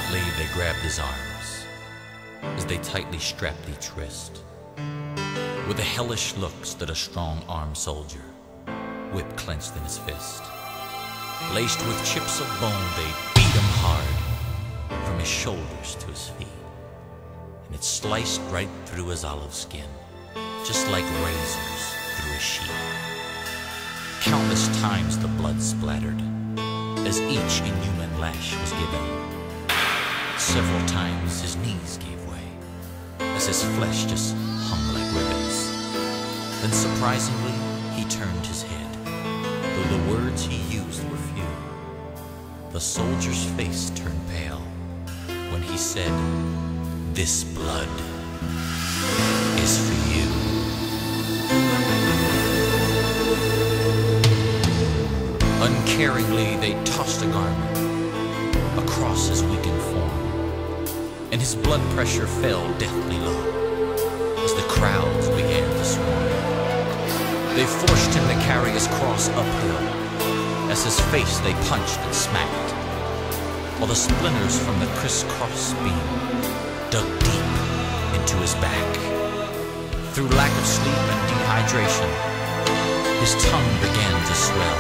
Silently they grabbed his arms as they tightly strapped each wrist. With the hellish look stood a strong-armed soldier, whip clenched in his fist. Laced with chips of bone, they beat him hard from his shoulders to his feet, and it sliced right through his olive skin, just like razors through a sheet. Countless times the blood splattered as each inhuman lash was given. Several times his knees gave way as his flesh just hung like ribbons. Then surprisingly he turned his head, though the words he used were few. The soldier's face turned pale when he said, "This blood is for you." Uncaringly they tossed a garment across his weakened form, and his blood pressure fell deathly low as the crowds began to swarm. They forced him to carry his cross uphill as his face they punched and smacked, while the splinters from the crisscross beam dug deep into his back. Through lack of sleep and dehydration, his tongue began to swell,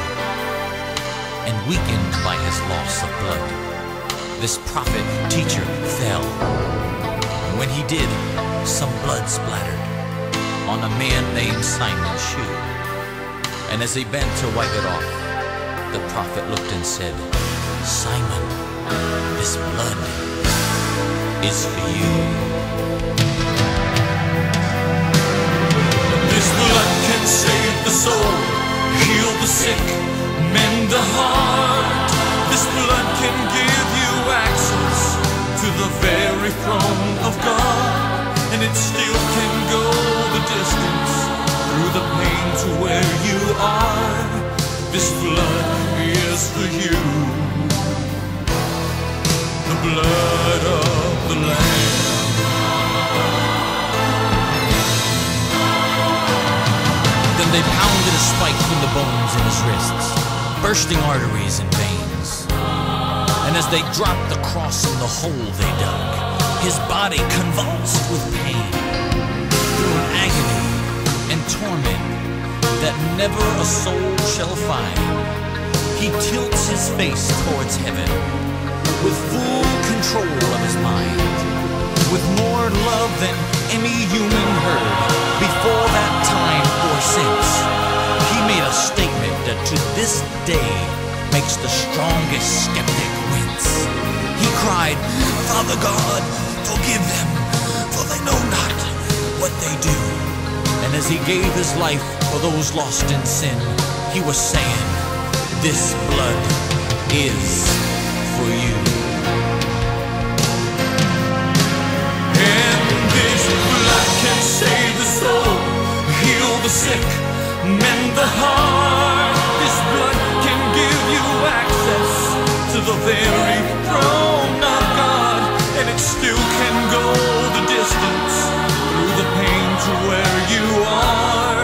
and weakened by his loss of blood, this prophet teacher fell. And when he did, some blood splattered on a man named Simon's shoe. And as he bent to wipe it off, the prophet looked and said, "Simon, this blood is for you." This blood can save the soul, heal the sick, mend the heart. This blood can give you access to the very throne of God, and it still can go the distance through the pain to where you are. This blood is for you, the blood of the Lamb. Then they pounded a spike through the bones in his wrists, bursting arteries and veins. And as they dropped the cross in the hole they dug, his body convulsed with pain. Through an agony and torment that never a soul shall find, he tilts his face towards heaven with full control of his mind, with more love than any human heard before that time or since. He made a statement that to this day makes the strongest skeptic wince. He cried, "Father God, forgive them, for they know not what they do." And as he gave his life for those lost in sin, he was saying, "This blood is for you." And this blood can save the soul, heal the sick, mend the heart. This blood can give you access to the very throne of God, and it still can go the distance through the pain to where you are.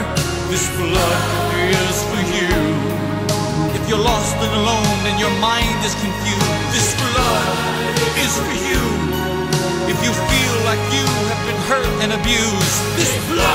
This blood is for you. If you're lost and alone and your mind is confused, this blood is for you. If you feel like you have been hurt and abused, this blood